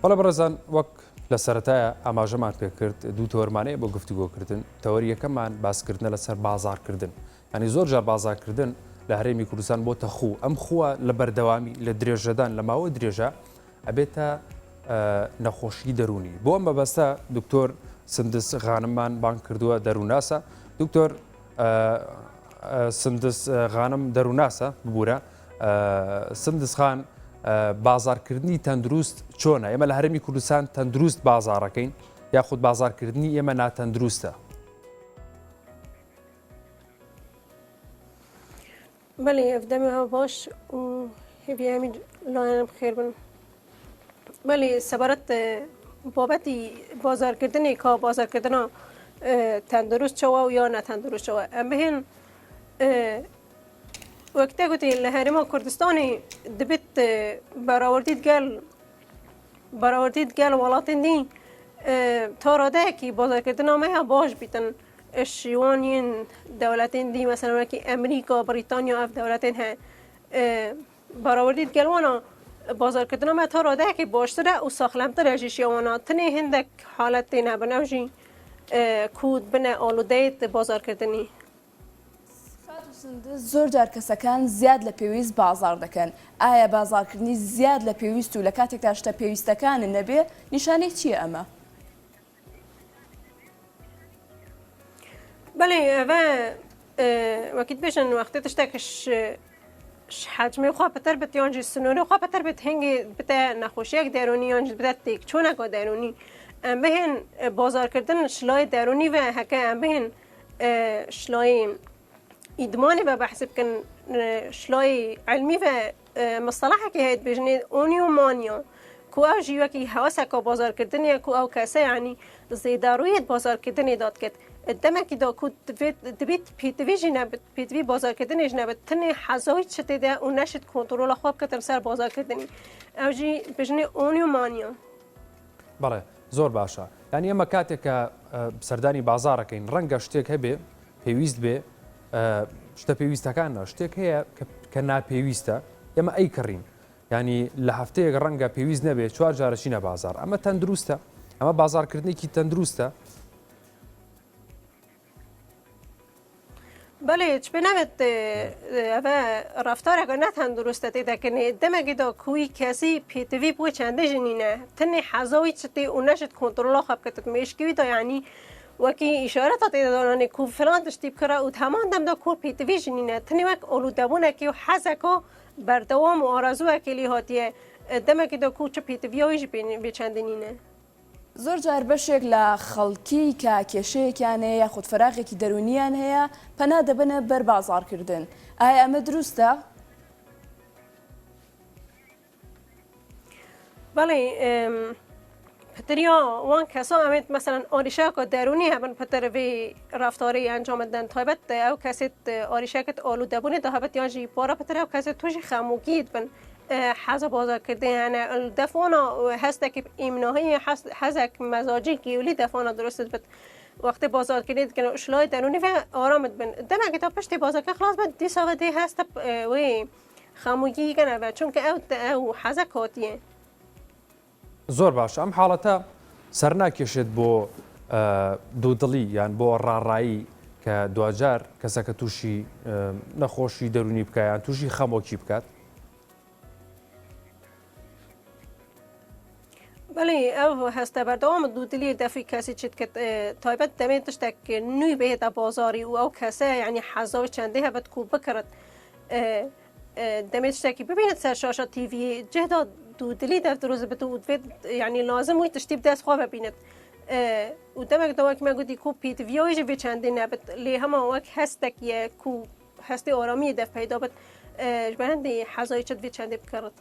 بەڵێ بەڕێزان وەک لە سەرەتایە ئاماژەمان پێ کرد دوو تۆرمانەیە بۆ گفتوگۆکردن تەوەریەکەمان باسکردنە لەسەر بازارکردن ینی زۆر جار بازارکردن لە هەرێمی کوردستان بۆتە خوو ئەم خووە لە بەردەوامی لە درێژەدان لە ماوە درێژە ئەبێتە نەخۆشی دەرونی بۆ ئەم مەبەستە دکتۆر سندس غانممان بانگ کردووە دەرووناسە دکتۆر سندس غانم دەرووناسە ببوورە سندس خان بازارکردنی تەندروست چۆنە ئێمە لە هەرێمی کوردستان تەندروست بازارەکەین یاخود بازارکردنی ئێمە ناتەندروستە بله افدامي ها باش و هیویامی لاینم خیر بن بله سبارت بابتی بازار کردنی که بازار کردن تندرست شوا و یا نه تندرست شوا ام بهن وقتی گویی لهرما کردستانی دبیت براوردید گل ولاتن دی تاراده کی بازار کردن ما باش بیتن شیوانین دولتین دی مثلا که امریکا بریتانیا اف دولتین ها براوردید گلوانا بازار کردن ما تاراده کی باشتره و ساخلمتر شیوانا تنه هندک حالت نه بنوجی کود بنه آلودهیت بازار کردنی زۆر جار کەسەکان زیاد لە پێویست بازار دەکەن ئایا بازارکردنی زیاد لە پێویست و لە کاتێکدا شتە پێویستەکانە نەبێ نیشانەی چییە ئەمە؟ بله اوه وقتی بشن وقتی تشتکش حجمه خواه پتر بت یانجی سنوره خواه پتر بت هنگی بت نخوشیک درونی یانجی بت تیک چونک درونی ام بهن بازار کردن شلای درونی و هکه ام بهن شلای ایدمانی و بحث بکن شلای علمی و مصطلحه که هید بجنید اونیو مانیا کو او جیوه که حواسه که بازار کردنی کو او کسه یعنی زیدارویت بازار کردنی داد کد دمه که دا کو دبیت پیتویجی نبید پیتوی بازار کردنیش نبید تنی حضایی چطه ده و نشد کنترول خواب کتر سر بازار کردنی او جی بجنید اونیو مانیا بەڵێ زۆر باشە یعنی ئەمە کاتێک کە سەردانی بازارەکەین ڕەنگە شتێک هەبێ پێویست بێ شتە پێویستەکانە شتێک هەیە کە ناپێویستە ئێمە ئەی کڕین ینی لە هەفتەیەک ڕەنگە پێویست نەبێت چوار جارەچینە بازار ئەمە تەندروستە ئەمە بازارکردنێکی تەندروستە بله چه نمید اوه رفتار که نه تندرسته تیده کنه دمگی دا کوی کسی پیتوی بوی چنده جنینه تنی حضاوی چطی و نشد کنترول خواب کتت میشکوی دا یعنی وکی اشاره تا تیده دارانه کو فلان تشتیب کرا و تمام دم دا کور پیتوی جنینه تنی وک آلودبونه که حزکا بردوام و آرزو اکلی هاتیه دمگی دا کو چه پیتوی هایش بیچندنینه زۆر جار بەشێک لە خەڵکی کە کێشەیەکیان هەیە یاخود فەراغێکی دەرونیان هەیە پەنا دەبنە بەر بازارکردن ئایا ئەمە دروستە؟ بله پتریا وان کسا امید مثلا آریشک درونی هبن پتر وی رفتاری انجام دادن تایبت او کسی آریشکت آلوده بونه تا هبت یانجی پارا پتر او کسی توش خموگید بن حذف بازار کرده یعنی دفعانا هسته که ایمناهی حذف مزاجی گیولی دفعانا درست بد وقتی بازار کردید که اشلای درونی و آرامت بن دم اگه تا پشت بازار که خلاص بد دی ساعت دی هست وی خموگی کنه و چون که او حذف کاتیه زۆر باش ئەم حاڵەتە سەر ناکێشێت بۆ دوودڵی یان بۆ ڕاڕایی کە دوجار کەسەکە تووشی نەخۆشی دەرونی بکایان تووشی خەمۆکی بکات بله او هسته بردوام دودلی دفعی کسی چید که تایبت دمید تشتک نوی بهت بازاری او کسی یعنی حضاوی چنده هبت کو بکرد دمید تشتکی ببیند سر شاشة تیوی جهدا دودلی دفت روز بتو یعنی لازم وی تشتیب دست خواه ببیند و دمک دواک ما گودی کو پیت ویایج وی چنده نبت لی همه وک هستک یه کو هسته آرامی دف پیدا بد جبهندی حضاوی چد وی چنده بکرد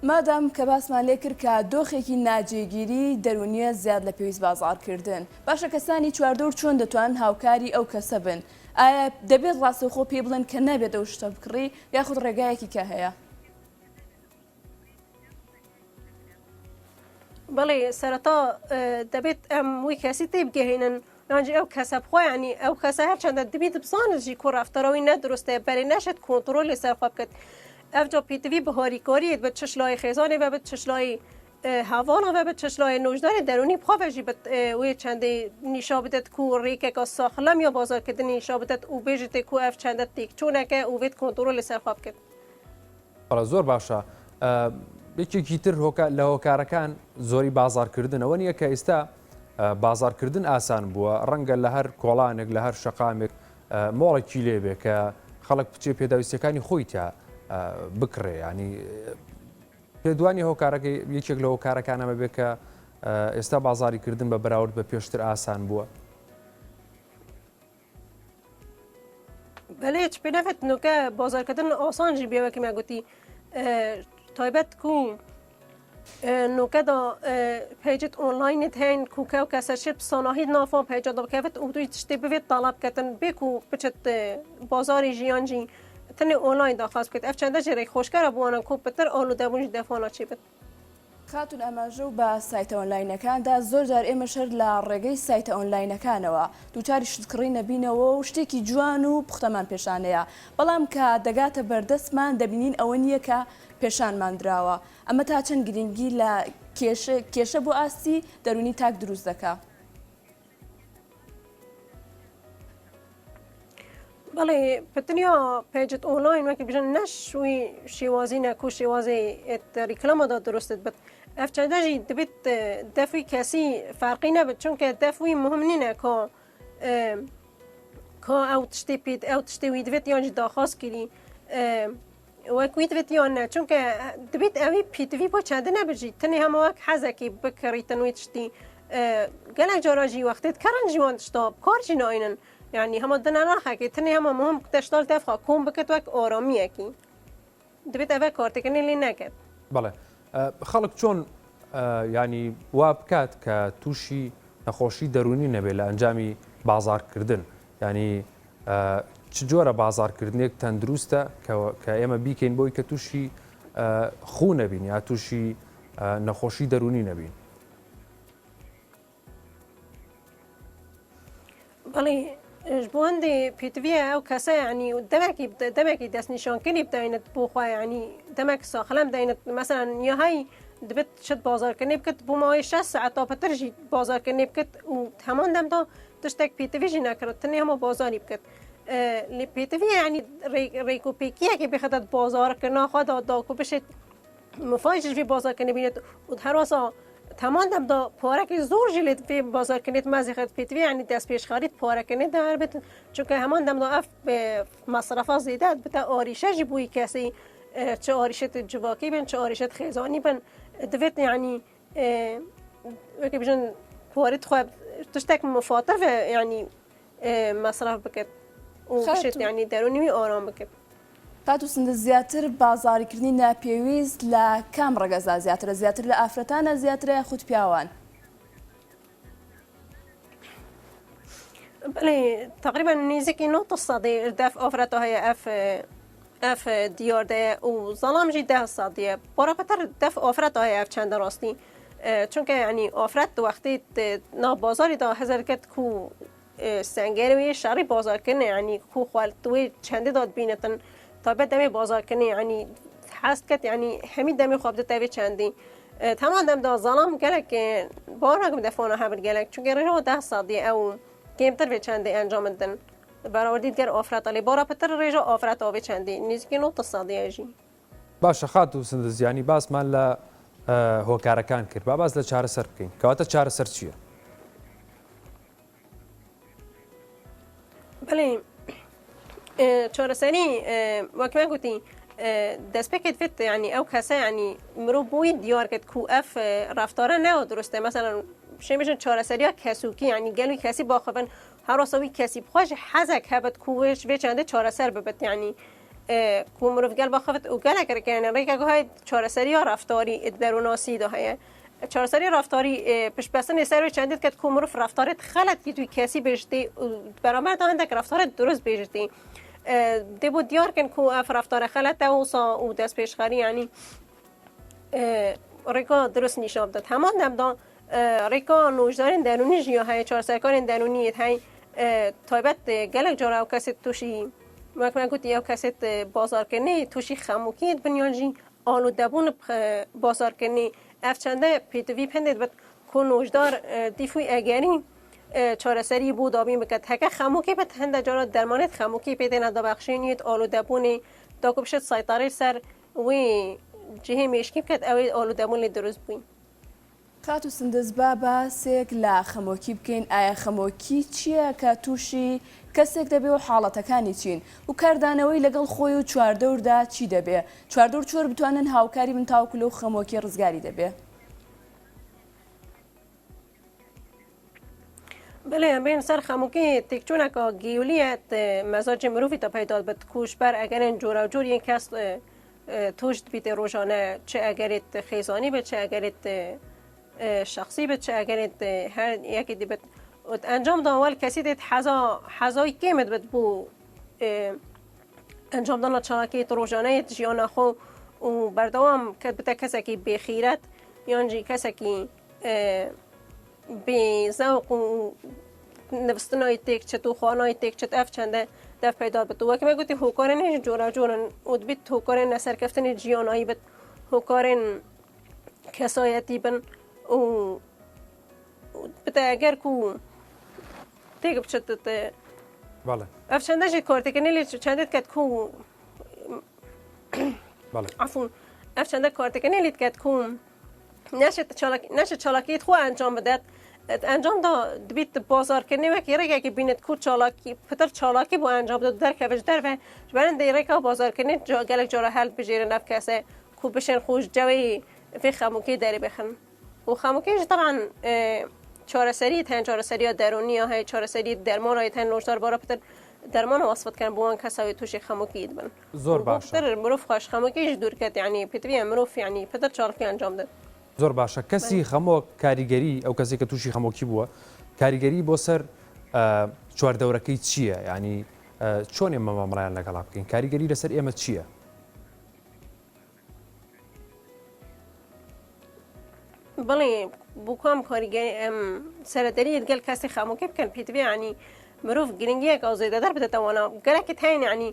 مادام کە باسمان لێ کرد کە دۆخێکی ناجێگیری دەرونیە زیاد لە پێویست بازارکردن باشە کەسانی چواردۆر چۆن دەتوان هاوکاری ئەو کەسە بن ئایا دەبێت ڕاستەوخۆ پێ بڵێن کە نابێت ئەو شتە بکڕی یاخود ڕێگایەکی کە هەیە بەڵێ سەرەتا دەبێت ئەم وی کەسی تێبگەهێنن یانجی ئەو کەسە بخوا ینی ئەو کەسە هەرچەندە دەبێت بزانێت کو ڕەفتەرەوەی نەدروستە بەرێ نەشێت کۆنتڕۆلی سەرخوا بکات ئەفجا پیتوی بەهاریکاریت بە چشلای خێزانێ بە بە چشلای هوانا و به چشلای نوجدار درونی بخواه بت وی چنده نیشا بدت کو ریکه که ساخلم یا بازار کردن نیشا بدت او بیجت کو اف چنده تیک چونه که او وید کنترل سر خواب کرد. بەڵە زۆر باشە یەکێکی تر لە هۆکارەکان زۆری بازارکردنەوە نییە کە ئێستا بازارکردن ئاسان بووە ڕەنگە لە هەر کۆڵانێک لە هەر شەقامێک مۆڵێکی لێبێ کە خەڵک بچێ پێداویستەکانی خۆی تا بکڕێ ینی پێدوانی هۆکارەکە یەکێک لە هۆکارەکانەمە بێ کە ئێستا بازاریکردن بە بەراورد بە پێشتر ئاسان بووە. بله هیچ پێدەفێت نوکە بازارکردن ئاسانجی بێوەکی مەگوتی تایبەت کو نوکە دا پیجت ئۆنلاینت هەین کوکە و کەسەرشت ساناهید نافۆ پیجە دا بکەوێت و دوی تشتێ بوێت تاڵاب کردن بێک و بچێت بازاری ژیانجی تنێ ئۆنلاین داخواست بکەیت ئەف چەندە ژێرەی خۆشکارە بووانە کۆ پتر ئالوودەبوونی دەفۆنا چی بێت. خاتون ئەماژە و بە سایتە ئۆنلاینەکاندا زۆر جار ئێمە شەر لە ڕێگەی سایتە ئۆنلاینەکانەوە دووچاری شتکڕی نەبینەوە و شتێکی جوان و پوختەمان پێشانەیە بەڵام کە دەگاتە بەردەستمان دەبینین ئەوە نییە کە پێشانمان درراوە ئەمە تا چەند گرنگی لە کێشە بۆ ئاستی دەرونی تاک دروست دەکا. بەڵێ پتنیا پیجت ئۆنلاین وەکی بژن نەشوی شێوازی نەکو شێوازی ریکلامەدا درستت بێت ئەف چەندەژی دەبێت دەفوی کەسی فەرقی نەبێت چونکە دەفوی مهم نینە کە ئەو تشتێ پێت ئەو تشتێ وی دەبێت یانجی داخواست کردی وەکوی دەبێت یان نە چونکە دەبێت ئەوی پیتوی بۆ چەندە نەبژی تنێ هەمووەک حەزەکی بکڕیتن وی تشتی گەلێک جاراژی وەختێت کەڕەنجی وان تشتا کارجی ناینن يعني هم ضدنا ناخاكي تني هم مهم تشتغل تفخا كون بكت وك آرامیەکی دەبێت ئەوە کارتەکەنی لێ نەکرد. بەڵێ خەڵک چۆن ینی وا بکات کە تووشی نەخۆشی دەرونی نەبێت لە ئەنجامی بازارکردن ینی چ جۆرە بازارکردنێک تەندروستە کە ئێمە بیکەین بۆی کە تووشی خوو نەبین یا تووشی نەخۆشی دەرونی نەبین. بەڵێ بۆ هەندێ پێتویە ئەو کەسە ینی دەمێکی دەستنیشانکردنی بداینێت بۆ خوا ینی دەمێک ساخلەم داینێت مەسەرەن یاهایی دەبێت شت بازارکردنی بکرد بۆ ماوەی 6 ساعت تا پەترژی بازارکردنی بکرد و هەمان دەمدا تشتێک پێتویژی نەکرد تنێ هەموو بازاری بکرد لێ پێتوی ینی ڕێکوپێکیەکی بخەدەت بازارکردنا خوا داکو بشێت مفاجش بازارکردنی بینێت و هەروەسا تمام دمدا پارکی زور جلد في بازار کنید مزیخت پیتوی یعنی دست پیش خرید پارک کنید در بت چون که همان دمدا اف به مصرفات زیاده بتا آریشه جبوی کسی چه آریشت جواکی بن چه آریشت خیزانی بن دویت یعنی وقتی بجن پارید خواب تشتک مفاطر یعنی مصرف بکت و بشت یعنی درونی آرام بکت. قاتوسندە زیاتر بازاریکردنی ناپێویست لە کام ڕێگەزا زیاتر لە ئافرەتانە زیاترە خود پیاوان. بله تقریبا نزدیکی 9% دف آفرەتە هەیە ئەف دیاردەیە و زەڵامژی 10% بەڕاپەتر دف آفرەتە هەیە ئەف چەندە ڕاستی چونکە ینی ئافرەت وەختی ناوبازاریدا هەزەرکرد کو سنگەروی شەڕی بازارکردن ینی کو خواڵتوی چەندی داد بینێتن تابعت دمی بازارکنی یعنی حست کت یعنی همین دمی خواب دتوی چندی تمام دم دا ظلام گلک بارم دفعنا هبل گلک چون گره 10% او کمتر به چندی انجام دادن برای دیگر آفرت علی بارا پتر رجا آفرت آوی چندی نزدیک 9% اجی. باشه خاطر سندز یعنی باس من ل هۆکارەکان کرد با باز لە چارەسەر بکەین کەواتە چارەسەر چییە؟ بله چارەسەری وەکمە گوتی دەستپێکت فێت ینی ئەو کەسە ینی مرۆڤ بۆی دیار کرد کو ئەف ڕفتارە نەوە درستە مەسەڵەن شێمەژن چارەسەریە کەسوکی ینی گەلوی کەسی باخەبن هەڕاستەوی کەسی بخۆش حەزێک هەبێت کوێش بێ چەندە چارەسەر ببێت ینی کو مرۆڤ گەل باخەبێت و گەلێکەکەیانە ڕێکە گوهای چارەسەریە ڕفتاری دەروناسیدا هەیە چارەسەری ڕفتاری پشتبەستنی سەروی چەندێت کە کو مرۆڤ ڕفتارێت خەلەتی توی کەسی بێژتی بەرامبەر هەندێک ڕفتارێت درست بێژتی دبو دیار کن کو اف رفتار خلطه و دست پیشخری یعنی ریکا درست نشان داد همان دمدا ریکا نوجدارین درونی جیا های چهارسرکارین درونی های تایبت گلک جارا او کسی توشی مکمن گوتی او کسی بازار کنی توشی خموکی بنیانجی آلو دبون بازار کنی افچنده پیتوی پندید بد کنوشدار دیفوی اگری چارەسەری بۆ دابین بکات هەکە خەمووکی بە هەندە جارە دەرمانێت خەمووکی پێدێنە دەبەخشێنیت ئالوودەبوونی داکو بشێت سایتارەی سەر وی جهێ مێشکی بکات ئەوەی ئالوودەبوون لێ دروست بووین. خات و سندز با باسێک لە خەمۆکی بکەین ئایا خەمۆکی چییە کە تووشی کەسێک دەبێ و حاڵەتەکانی چین و کاردانەوەی لەگەڵ خۆی و چواردەوردا چی دەبێ چواردەور چۆر بتوانن هاوکاری بن تاوکو لەو خەمۆکی ڕزگاری دەبێ. بله بین سر خموکی تکچونه که گیولیت مزاج مروفی تا پیدا بد کوش بر اگر این جورا جور یک کس توشت بیت روزانه چه اگرت خیزانی به چه اگرت شخصی به چه اگرت هر یکی دی بد انجام داول کسی دید حزای کمت بد بو انجام دانا چاکی روزانه جیان خو و بردوام که بتا کسی که بخیرت یعنی کسی که به ذوق و نوستنای تک چت و خوانای تک چت اف چنده دف پیدا بده و که میگویی هوکارن جورا جورن ود بیت هوکارن نسر کفتن جیانایی بد هوکارن کسایتی بن و بده اگر کو تک بچت بله اف چنده جی کارت کنی لی چنده کت کو بله عفوا اف چنده کارت کنی لی کت کو نشه چالاکیت خو انجام بده انجام دا بیت بازار کنی و که که بینید کو چالاکی پتر چالاکی با انجام داد در کوچ در و جبران دیره که بازار کنی گلک جارا حل بجیره نف کسه کو بشن خوش جوی في خموکی داری بخن و خموکیش طبعا چهارسری تن چهارسری درونی های چهارسری درمان های تن نوشدار بارا پتر درمان وصفت کردن بوان کسایی توش خموکی بن زور باشه پتر مروف خوش خموکیش دور کرد یعنی پتری مروف یعنی پتر چالکی انجام داد زۆر باشە کەسی خەمۆ کاریگەری ئەو کەسێک کە تووشی خەمۆکی بووە کاریگەری بۆ سەر چواردەورەکەی چییە ینی چۆن ئێمە مامەڵیان لەگەڵا بکەین کاریگەری لەسەر ئێمە چییە؟ بەڵێ بۆ کام کاریگەری سەرەدەری گەل کەسی خەمۆکی بکەن پێتوێ ینی مرۆڤ گرنگیەک ئەو زێدەدار بدەتەوەنە گەلێکت هەین ینی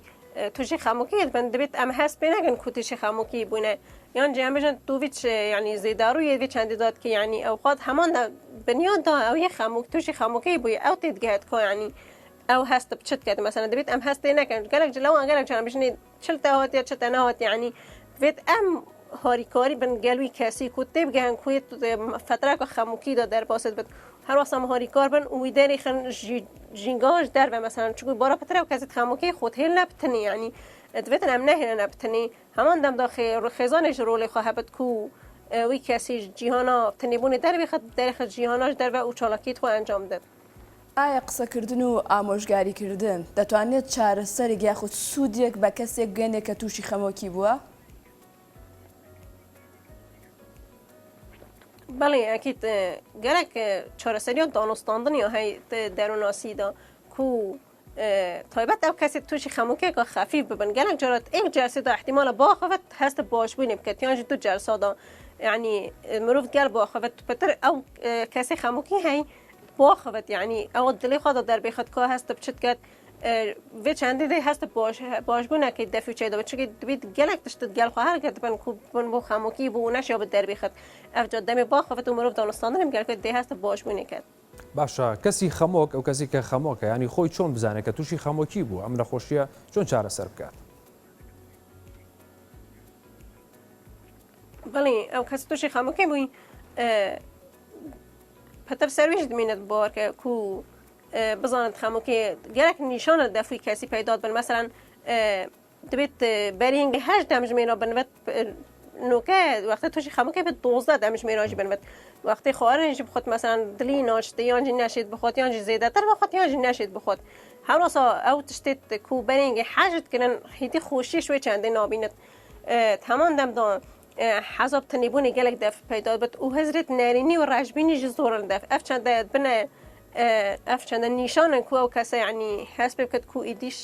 توشی خموکی بند دبیت ام هست بینگن کو توشی خموکی بونه یان جام بجن تو ویچ یعنی زیدارو یه ویچ اندی داد که یعنی اوقات همان بنیاد دا او یه خموک توشی خموکی بوی او تدگهت کو یعنی او هست بچت کرد مثلا دبیت ام هست نکن گلک جلو گلک جان بشنی چل تهات یا چل تنهات یعنی ویت ام هاریکاری بن گلوی کسی کو تبگن کو فتره که خموکی دا در باسد بد هر وقت هم هاریکار بن و داری خن جینگاش در و مثلا چون بارا پتره و کسی خموکی خود هل نبتنی یعنی دویتن هم نه نبتنی همان دم داخل خزانش رولی خواهد کو وی کسی جیهانا تنیبونی در بخد در خد جیهاناش در و او چالاکیت خو انجام داد. ئایا قسەکردن و ئامۆژگاریکردن دەتوانێت چارەسەرێک یاخود سوودێک بە کەسێک بگەنێت کە تووشی خەمۆکی بووە؟ بله اكيد گرک چهارسری دانستاندن یا های دروناسی دا کو تایبت او کسی توش خموکه که خفیف ببن گرک جرات یک جلسه دا احتمال باخوت هست باش بینیم که تیانج دو جلسه دا يعني مروف قال باخوت بتر او کسی خموکی های باخوت يعني او دلی خود در بخد که هست بچت کد و چندی دی هست باش بونه که دفعه چه دا بچه که بید گلک دشتت گل خواهر کرد بن کو بن بو خموکی بو نشه به در بخد افجاد دمی باخوت و مروف دانستاندن هم گل که دی هست باش بونه کرد باشە کەسی خەمۆک ئەو کەسی کە خەمۆکە ینی خۆی چۆن بزانێت کە تووشی خەمۆکی بوو ئەم نەخۆشیە چۆن چارەسەر بکات؟ بەڵێ ئەو کەس تووشی خەمۆکی بووی پەتەر سەرویش دمێنێت باوەڕکە کو بزانێت خەمۆکی گەرەک نیشانە دەفوی کەسی پەیدا بن مەسەلەن دەبێت بەرهەنگی 8 دەمژمێرە بنوێت نوکه وقتی توشی خموکی به 12 دمژمێراژی بنوێت وقتی خواهرش بخواد مثلا دلی ناشته یانجی نشید بخواد یانجی زیادتر بخواد یانجی نشید بخواد هەروەسا ئەو تشتێت کو بەرێنگی حەجت کردن هیتی خۆشی شوێ چەندەی نابینێت هەمان دەمدا حەزاب تەنیبوونی گەلێک دەف پەیدا بێت و هەزرێت نارینی و ڕژبینیژی زۆرن دەف ئەف چەندە بنە ئەف چەندە نیشانن کو ئەو کەسە یعنی هەست پێ بکات کو ئیدیش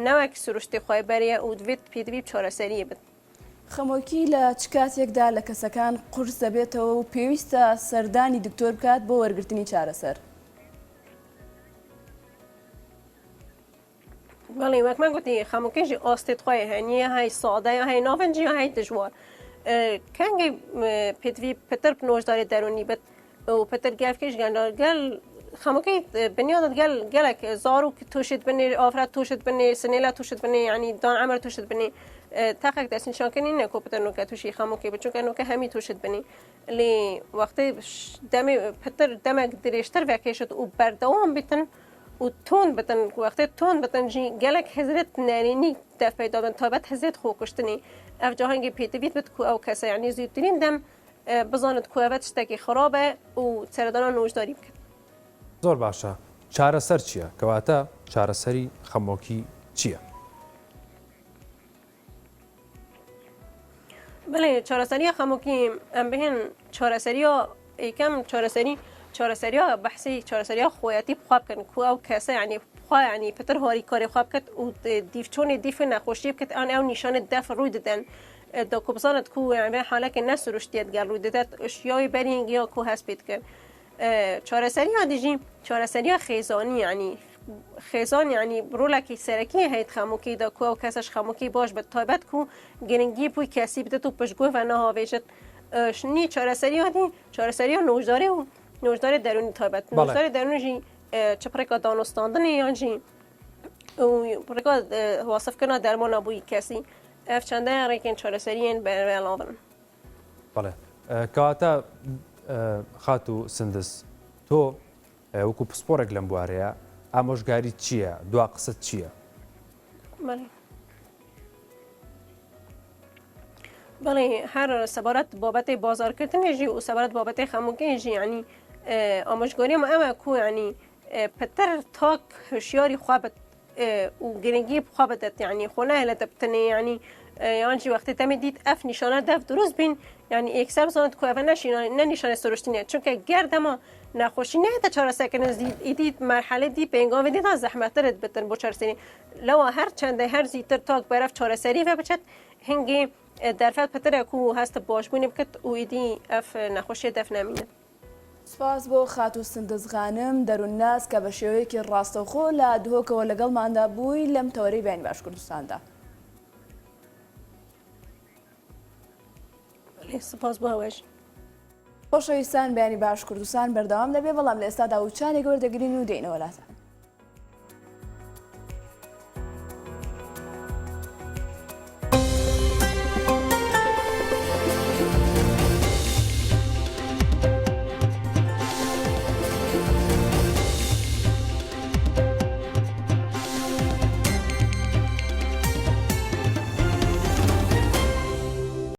نەوەک سروشتی خۆی بەریە و دوێت پێدەبی چارەسەریە بێت خەمۆکی لە چ کاتێکدا لە کەسەکان قورس دەبێتەوە و پێویستە سەردانی دکتۆر بکات بۆ وەرگرتنی چارەسەر. بەڵێ وەک من گوتی خەمۆکیژی ئاستێت خۆی هەیە های سادە یا های ناڤەنجی یا های دژوار کنگی پتوی پتر نوشدار درونی بد و پتر گفکش گل خموکی بنیاد گل که زارو توشید بنی آفراد توشید بنی سنیلا توشید بنی یعنی دان عمر توشید بنی تحقیق دست نشان کنی نه کوپتر نوکه توشی خموکی بچون که نوکه همی توشید بنی لی وقتی پتر دم دریشتر وکیشت و بردوام بیتن و تون بتن وقتی تون بتن جی گلک حضرت نرینی دفع پیدا بن تابت حضرت خو کشتنی اف جهانگی پیتویت بت کو او کسی یعنی زیادترین دم بزاند کو اوت شتکی خرابه و سردان نوشداری بکن. زۆر باشە چارەسەر چییە؟ کەواتە چارەسەری خەمۆکی چییە؟ بله چارەسەری خەمۆکی ئەم بهێن چارەسەریە یکەم چارەسەریە بەحسی چارەسەریە خۆیەتی بخوا بکەن کو ئەو کەسە یعنی بخوا یعنی پتر هۆری کاری خوا بکەت و دیفچۆنی دیفە نەخۆشی بکەت ئەو نیشانت دەف ڕووی دەدەن دا کوبزانت کو یعنی حالەکە نەسروشتیت گەل ڕووی دەدات ئەشیای بەرینگیا کو هەست پێ کرد چارەسەریە دیژی چارەسەریە خێزانی یعنی خێزان یعنی ڕۆلێکی سەرەکی هەیت خەموکی دا کو ئەو کەسەش خەموکی باش بە تایبەت کو گرنگی بووی کەسی بدەت و پشتگوێ و نەهاوێژت شنی چارەسەریە نۆژداری و نۆژداری دەرونی تایبەت نۆژداری دەرونیژی چ پڕێکا دانوستاندنی یانجی و پڕێکا واسفکردنا دەرمانە بووی کەسی ئەف چەندە ڕێکێن چارەسەریên بەلاون بەڵێ کەواتە خات و سندس تۆ وەکو پسپۆرێک لەم بوارەیە ئامۆژگاری چییە؟ دوا قسەت چییە؟ بەڵێ هەر سەبارەت بابەتی بازارکردنێژی و سەبارەت بابەتی خەموکێژی ینی ئامۆژگاریمە ئەمە کو ینی پتر تاک هشیاری خوا و گرنگی بخوا بدەت ینی خۆ نایە لە دەبتنێ ینی یانجی وقتی تمی دید اف نشانه دف دروست بین یعنی اکثر بزند که اول نه نشانه سرشتینه چون که گردما نخوشی نه تا چهار سکنه دید مرحله دی پنگام دید از زحمت رد بتن با چهار سری لو هر چنده هر زیتر تاک برف چهار سری و بچت هنگی درفت پتر کو هست باش بونی بکت و ایدی اف نخوشی دف نمینه. سپاس بۆ خات و سندزغانم دەروون ناس کە بە شێوەیەکی ڕاستەوخۆ لە دهۆکەوە لەگەڵماندا بووی لەم تەوەرەی بەیانی باشکوردستاندا. سپاس بۆ ئەوەش. خۆشەویستان بەیانی باشکوردستان بەردەوام دەبێ بەڵام لە ئێستادا وچانی گەوردەگرین و دێنەوە لاتان.